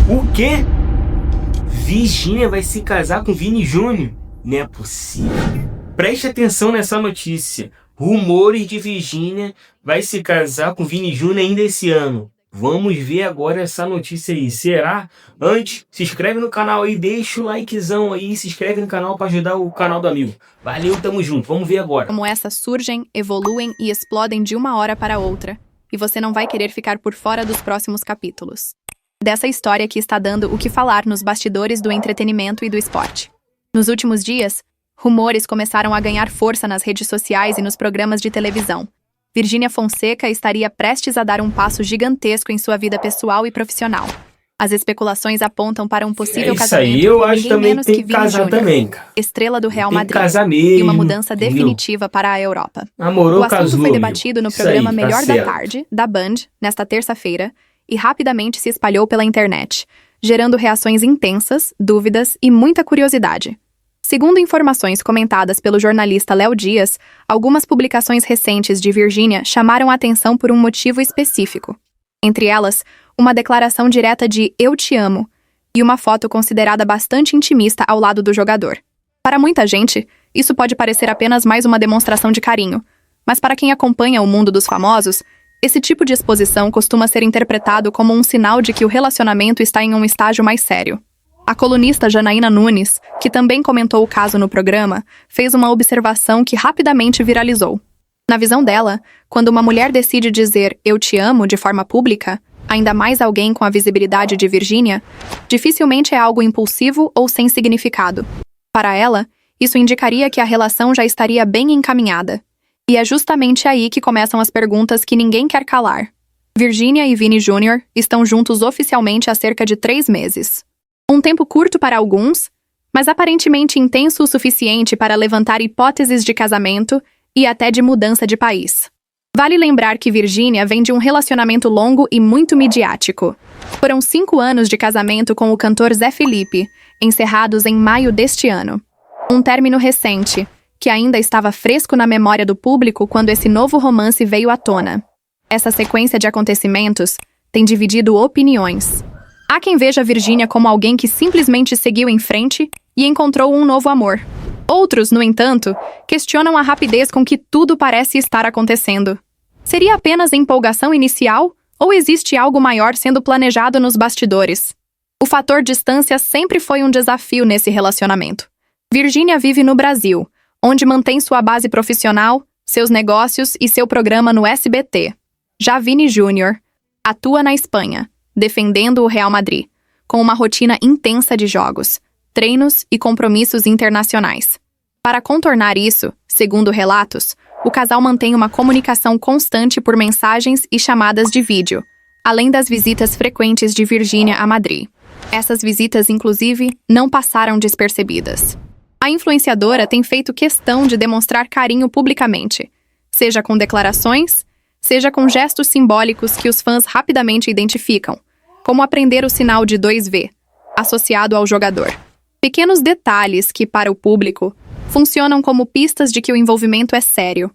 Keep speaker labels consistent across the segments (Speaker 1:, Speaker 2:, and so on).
Speaker 1: O quê? Virgínia vai se casar com Vini Júnior? Não é possível. Preste atenção nessa notícia. Rumores de Virgínia vai se casar com Vini Júnior ainda esse ano. Vamos ver agora essa notícia aí. Será? Antes, se inscreve no canal aí, deixa o likezão aí, se inscreve no canal para ajudar o canal do amigo. Valeu, tamo junto. Vamos ver agora.
Speaker 2: Como essas surgem, evoluem e explodem de uma hora para outra. E você não vai querer ficar por fora dos próximos capítulos dessa história que está dando o que falar nos bastidores do entretenimento e do esporte. Nos últimos dias, rumores começaram a ganhar força nas redes sociais e nos programas de televisão. Virgínia Fonseca estaria prestes a dar um passo gigantesco em sua vida pessoal e profissional. As especulações apontam para um possível casamento
Speaker 1: aí eu
Speaker 2: com
Speaker 1: acho
Speaker 2: ninguém
Speaker 1: também
Speaker 2: menos
Speaker 1: tem
Speaker 2: que
Speaker 1: que
Speaker 2: Vini
Speaker 1: casar
Speaker 2: Júnior,
Speaker 1: também, cara.
Speaker 2: estrela do Real
Speaker 1: Tem que
Speaker 2: Madrid,
Speaker 1: casar mesmo,
Speaker 2: e uma mudança
Speaker 1: entendeu?
Speaker 2: definitiva para a Europa.
Speaker 1: Namorou,
Speaker 2: O assunto
Speaker 1: casou,
Speaker 2: foi
Speaker 1: meu.
Speaker 2: debatido no
Speaker 1: Isso
Speaker 2: programa
Speaker 1: aí, tá
Speaker 2: Melhor da
Speaker 1: certo.
Speaker 2: Tarde, da Band, nesta terça-feira, e rapidamente se espalhou pela internet, gerando reações intensas, dúvidas e muita curiosidade. Segundo informações comentadas pelo jornalista Léo Dias, algumas publicações recentes de Virgínia chamaram a atenção por um motivo específico. Entre elas, uma declaração direta de "Eu te amo" e uma foto considerada bastante intimista ao lado do jogador. Para muita gente, isso pode parecer apenas mais uma demonstração de carinho, mas para quem acompanha o mundo dos famosos, esse tipo de exposição costuma ser interpretado como um sinal de que o relacionamento está em um estágio mais sério. A colunista Janaína Nunes, que também comentou o caso no programa, fez uma observação que rapidamente viralizou. Na visão dela, quando uma mulher decide dizer "eu te amo" de forma pública, ainda mais alguém com a visibilidade de Virgínia, dificilmente é algo impulsivo ou sem significado. Para ela, isso indicaria que a relação já estaria bem encaminhada. E é justamente aí que começam as perguntas que ninguém quer calar. Virgínia e Vini Júnior estão juntos oficialmente há cerca de 3 meses. Um tempo curto para alguns, mas aparentemente intenso o suficiente para levantar hipóteses de casamento e até de mudança de país. Vale lembrar que Virgínia vem de um relacionamento longo e muito midiático. Foram 5 anos de casamento com o cantor Zé Felipe, encerrados em maio deste ano. Um término recente, que ainda estava fresco na memória do público quando esse novo romance veio à tona. Essa sequência de acontecimentos tem dividido opiniões. Há quem veja Virgínia como alguém que simplesmente seguiu em frente e encontrou um novo amor. Outros, no entanto, questionam a rapidez com que tudo parece estar acontecendo. Seria apenas empolgação inicial ou existe algo maior sendo planejado nos bastidores? O fator distância sempre foi um desafio nesse relacionamento. Virgínia vive no Brasil, onde mantém sua base profissional, seus negócios e seu programa no SBT. Já Vini Júnior atua na Espanha, defendendo o Real Madrid, com uma rotina intensa de jogos, treinos e compromissos internacionais. Para contornar isso, segundo relatos, o casal mantém uma comunicação constante por mensagens e chamadas de vídeo, além das visitas frequentes de Virgínia a Madrid. Essas visitas, inclusive, não passaram despercebidas. A influenciadora tem feito questão de demonstrar carinho publicamente, seja com declarações, seja com gestos simbólicos que os fãs rapidamente identificam, como aprender o sinal de 2V, associado ao jogador. Pequenos detalhes que, para o público, funcionam como pistas de que o envolvimento é sério.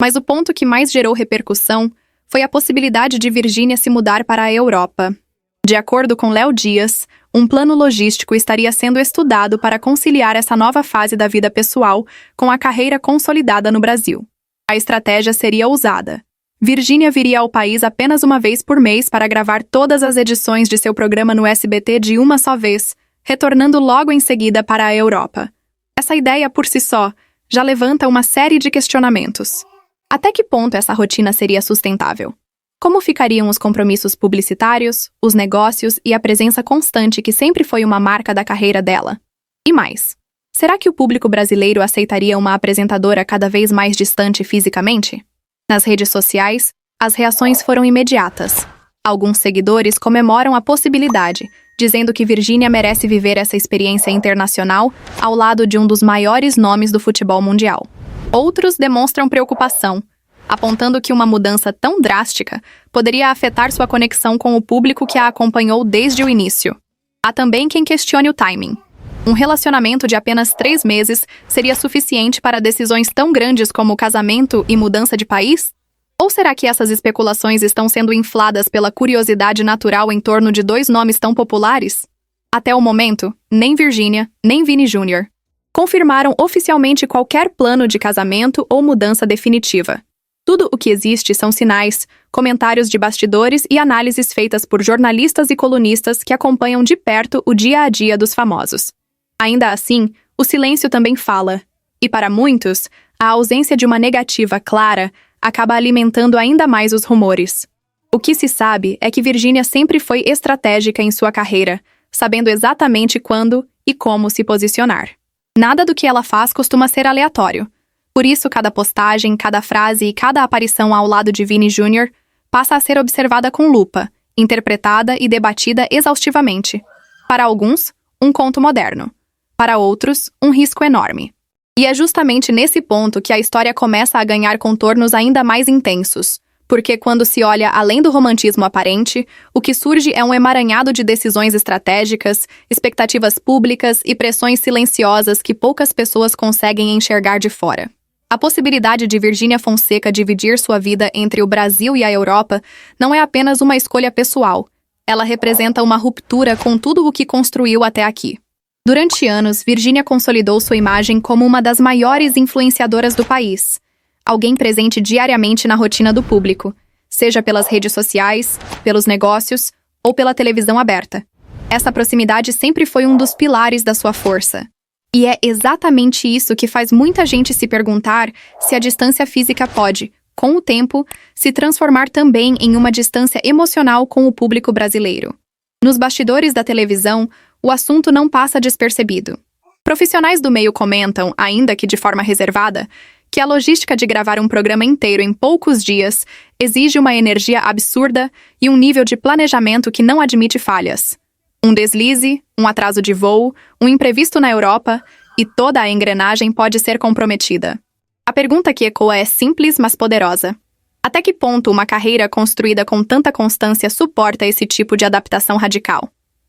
Speaker 2: Mas o ponto que mais gerou repercussão foi a possibilidade de Virgínia se mudar para a Europa. De acordo com Léo Dias, um plano logístico estaria sendo estudado para conciliar essa nova fase da vida pessoal com a carreira consolidada no Brasil. A estratégia seria ousada. Virgínia viria ao país apenas uma vez por mês para gravar todas as edições de seu programa no SBT de uma só vez, retornando logo em seguida para a Europa. Essa ideia, por si só, já levanta uma série de questionamentos. Até que ponto essa rotina seria sustentável? Como ficariam os compromissos publicitários, os negócios e a presença constante que sempre foi uma marca da carreira dela? E mais, será que o público brasileiro aceitaria uma apresentadora cada vez mais distante fisicamente? Nas redes sociais, as reações foram imediatas. Alguns seguidores comemoram a possibilidade, dizendo que Virgínia merece viver essa experiência internacional ao lado de um dos maiores nomes do futebol mundial. Outros demonstram preocupação, apontando que uma mudança tão drástica poderia afetar sua conexão com o público que a acompanhou desde o início. Há também quem questione o timing. Um relacionamento de apenas 3 meses seria suficiente para decisões tão grandes como casamento e mudança de país? Ou será que essas especulações estão sendo infladas pela curiosidade natural em torno de dois nomes tão populares? Até o momento, nem Virginia, nem Vini Jr. confirmaram oficialmente qualquer plano de casamento ou mudança definitiva. Tudo o que existe são sinais, comentários de bastidores e análises feitas por jornalistas e colunistas que acompanham de perto o dia a dia dos famosos. Ainda assim, o silêncio também fala. E para muitos, a ausência de uma negativa clara acaba alimentando ainda mais os rumores. O que se sabe é que Virginia sempre foi estratégica em sua carreira, sabendo exatamente quando e como se posicionar. Nada do que ela faz costuma ser aleatório. Por isso, cada postagem, cada frase e cada aparição ao lado de Vini Jr. passa a ser observada com lupa, interpretada e debatida exaustivamente. Para alguns, um conto moderno. Para outros, um risco enorme. E é justamente nesse ponto que a história começa a ganhar contornos ainda mais intensos, porque quando se olha além do romantismo aparente, o que surge é um emaranhado de decisões estratégicas, expectativas públicas e pressões silenciosas que poucas pessoas conseguem enxergar de fora. A possibilidade de Virginia Fonseca dividir sua vida entre o Brasil e a Europa não é apenas uma escolha pessoal. Ela representa uma ruptura com tudo o que construiu até aqui. Durante anos, Virginia consolidou sua imagem como uma das maiores influenciadoras do país. Alguém presente diariamente na rotina do público, seja pelas redes sociais, pelos negócios ou pela televisão aberta. Essa proximidade sempre foi um dos pilares da sua força. E é exatamente isso que faz muita gente se perguntar se a distância física pode, com o tempo, se transformar também em uma distância emocional com o público brasileiro. Nos bastidores da televisão, o assunto não passa despercebido. Profissionais do meio comentam, ainda que de forma reservada, que a logística de gravar um programa inteiro em poucos dias exige uma energia absurda e um nível de planejamento que não admite falhas. Um deslize, um atraso de voo, um imprevisto na Europa e toda a engrenagem pode ser comprometida. A pergunta que ecoa é simples, mas poderosa. Até que ponto uma carreira construída com tanta constância suporta esse tipo de adaptação radical?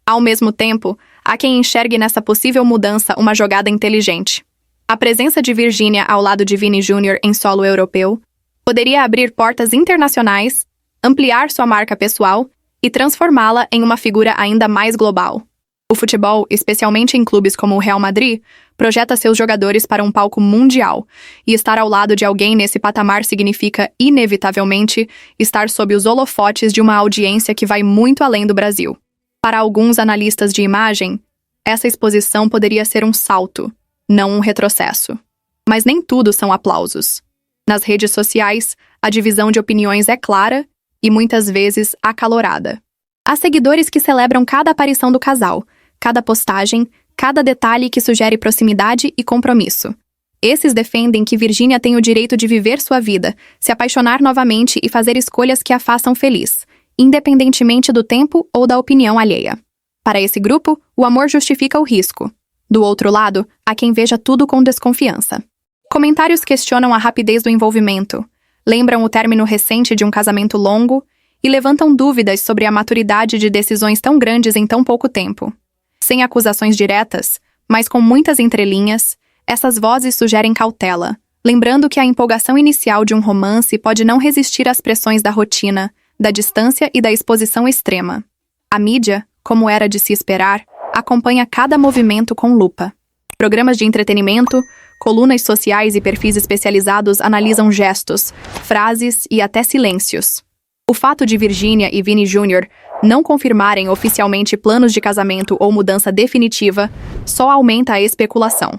Speaker 2: Ao mesmo tempo, há quem enxergue nessa possível mudança uma jogada inteligente. A presença de Virginia ao lado de Vini Jr. em solo europeu poderia abrir portas internacionais, ampliar sua marca pessoal e transformá-la em uma figura ainda mais global. O futebol, especialmente em clubes como o Real Madrid, projeta seus jogadores para um palco mundial, e estar ao lado de alguém nesse patamar significa, inevitavelmente, estar sob os holofotes de uma audiência que vai muito além do Brasil. Para alguns analistas de imagem, essa exposição poderia ser um salto, não um retrocesso. Mas nem tudo são aplausos. Nas redes sociais, a divisão de opiniões é clara e muitas vezes acalorada. Há seguidores que celebram cada aparição do casal, cada postagem, cada detalhe que sugere proximidade e compromisso. Esses defendem que Virginia tem o direito de viver sua vida, se apaixonar novamente e fazer escolhas que a façam feliz, independentemente do tempo ou da opinião alheia. Para esse grupo, o amor justifica o risco. Do outro lado, há quem veja tudo com desconfiança. Comentários questionam a rapidez do envolvimento, lembram o término recente de um casamento longo e levantam dúvidas sobre a maturidade de decisões tão grandes em tão pouco tempo. Sem acusações diretas, mas com muitas entrelinhas, essas vozes sugerem cautela, lembrando que a empolgação inicial de um romance pode não resistir às pressões da rotina, da distância e da exposição extrema. A mídia, como era de se esperar, acompanha cada movimento com lupa. Programas de entretenimento, colunas sociais e perfis especializados analisam gestos, frases e até silêncios. O fato de Virginia e Vini Jr. não confirmarem oficialmente planos de casamento ou mudança definitiva só aumenta a especulação.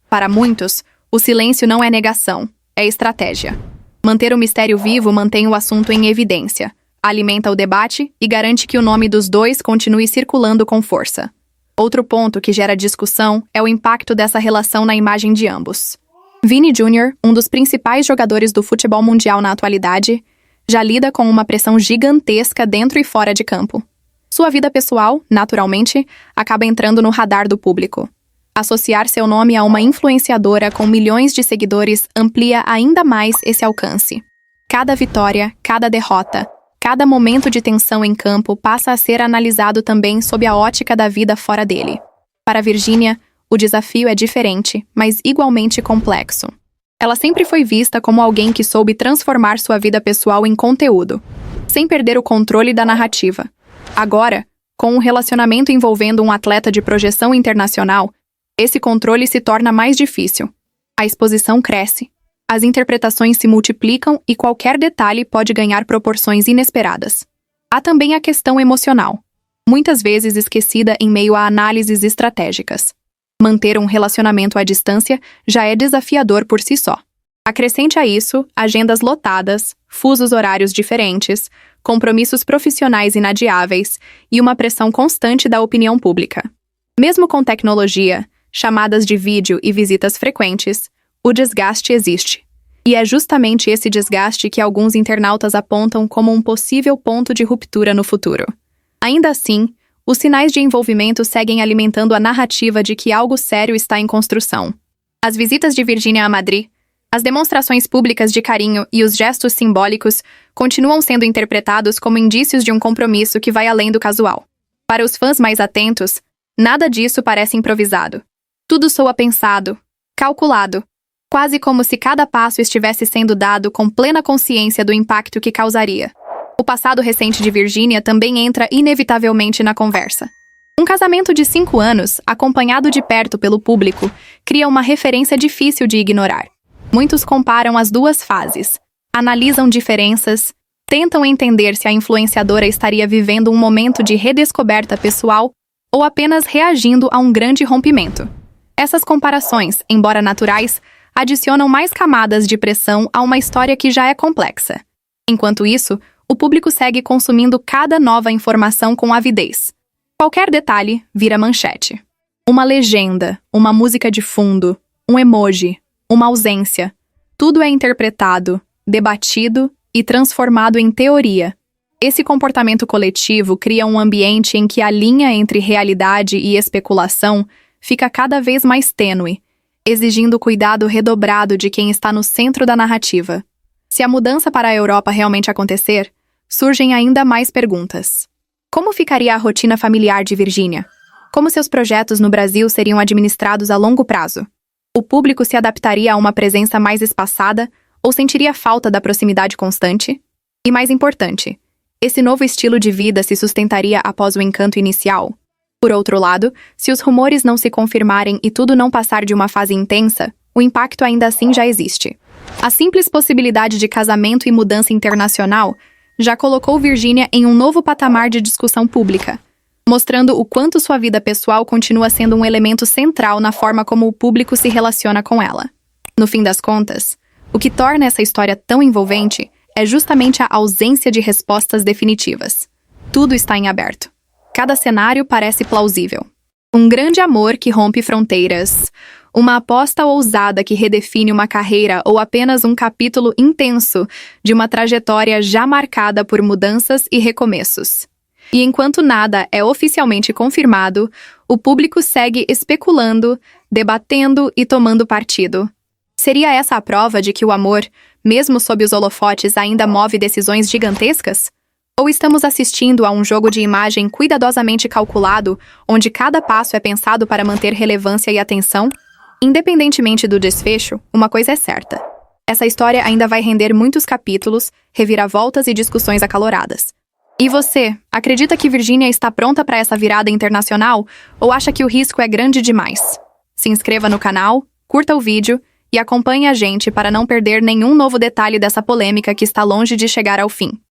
Speaker 2: Para muitos, o silêncio não é negação, é estratégia. Manter o mistério vivo mantém o assunto em evidência, alimenta o debate e garante que o nome dos dois continue circulando com força. Outro ponto que gera discussão é o impacto dessa relação na imagem de ambos. Vini Jr., um dos principais jogadores do futebol mundial na atualidade, já lida com uma pressão gigantesca dentro e fora de campo. Sua vida pessoal, naturalmente, acaba entrando no radar do público. Associar seu nome a uma influenciadora com milhões de seguidores amplia ainda mais esse alcance. Cada vitória, cada derrota, cada momento de tensão em campo passa a ser analisado também sob a ótica da vida fora dele. Para Virginia, o desafio é diferente, mas igualmente complexo. Ela sempre foi vista como alguém que soube transformar sua vida pessoal em conteúdo, sem perder o controle da narrativa. Agora, com um relacionamento envolvendo um atleta de projeção internacional, esse controle se torna mais difícil. A exposição cresce, as interpretações se multiplicam e qualquer detalhe pode ganhar proporções inesperadas. Há também a questão emocional, muitas vezes esquecida em meio a análises estratégicas. Manter um relacionamento à distância já é desafiador por si só. Acrescente a isso agendas lotadas, fusos horários diferentes, compromissos profissionais inadiáveis e uma pressão constante da opinião pública. Mesmo com tecnologia, chamadas de vídeo e visitas frequentes, o desgaste existe. E é justamente esse desgaste que alguns internautas apontam como um possível ponto de ruptura no futuro. Ainda assim, os sinais de envolvimento seguem alimentando a narrativa de que algo sério está em construção. As visitas de Virgínia a Madrid, as demonstrações públicas de carinho e os gestos simbólicos continuam sendo interpretados como indícios de um compromisso que vai além do casual. Para os fãs mais atentos, nada disso parece improvisado. Tudo soa pensado, calculado, quase como se cada passo estivesse sendo dado com plena consciência do impacto que causaria. O passado recente de Virgínia também entra inevitavelmente na conversa. Um casamento de 5 anos, acompanhado de perto pelo público, cria uma referência difícil de ignorar. Muitos comparam as duas fases, analisam diferenças, tentam entender se a influenciadora estaria vivendo um momento de redescoberta pessoal ou apenas reagindo a um grande rompimento. Essas comparações, embora naturais, adicionam mais camadas de pressão a uma história que já é complexa. Enquanto isso, o público segue consumindo cada nova informação com avidez. Qualquer detalhe vira manchete. Uma legenda, uma música de fundo, um emoji, uma ausência. Tudo é interpretado, debatido e transformado em teoria. Esse comportamento coletivo cria um ambiente em que a linha entre realidade e especulação fica cada vez mais tênue, exigindo cuidado redobrado de quem está no centro da narrativa. Se a mudança para a Europa realmente acontecer, surgem ainda mais perguntas. Como ficaria a rotina familiar de Virgínia? Como seus projetos no Brasil seriam administrados a longo prazo? O público se adaptaria a uma presença mais espaçada ou sentiria falta da proximidade constante? E mais importante, esse novo estilo de vida se sustentaria após o encanto inicial? Por outro lado, se os rumores não se confirmarem e tudo não passar de uma fase intensa, o impacto ainda assim já existe. A simples possibilidade de casamento e mudança internacional já colocou Virgínia em um novo patamar de discussão pública, mostrando o quanto sua vida pessoal continua sendo um elemento central na forma como o público se relaciona com ela. No fim das contas, o que torna essa história tão envolvente é justamente a ausência de respostas definitivas. Tudo está em aberto. Cada cenário parece plausível. Um grande amor que rompe fronteiras, uma aposta ousada que redefine uma carreira ou apenas um capítulo intenso de uma trajetória já marcada por mudanças e recomeços. E enquanto nada é oficialmente confirmado, o público segue especulando, debatendo e tomando partido. Seria essa a prova de que o amor, mesmo sob os holofotes, ainda move decisões gigantescas? Ou estamos assistindo a um jogo de imagem cuidadosamente calculado, onde cada passo é pensado para manter relevância e atenção? Independentemente do desfecho, uma coisa é certa. Essa história ainda vai render muitos capítulos, reviravoltas e discussões acaloradas. E você, acredita que Virgínia está pronta para essa virada internacional ou acha que o risco é grande demais? Se inscreva no canal, curta o vídeo e acompanhe a gente para não perder nenhum novo detalhe dessa polêmica que está longe de chegar ao fim.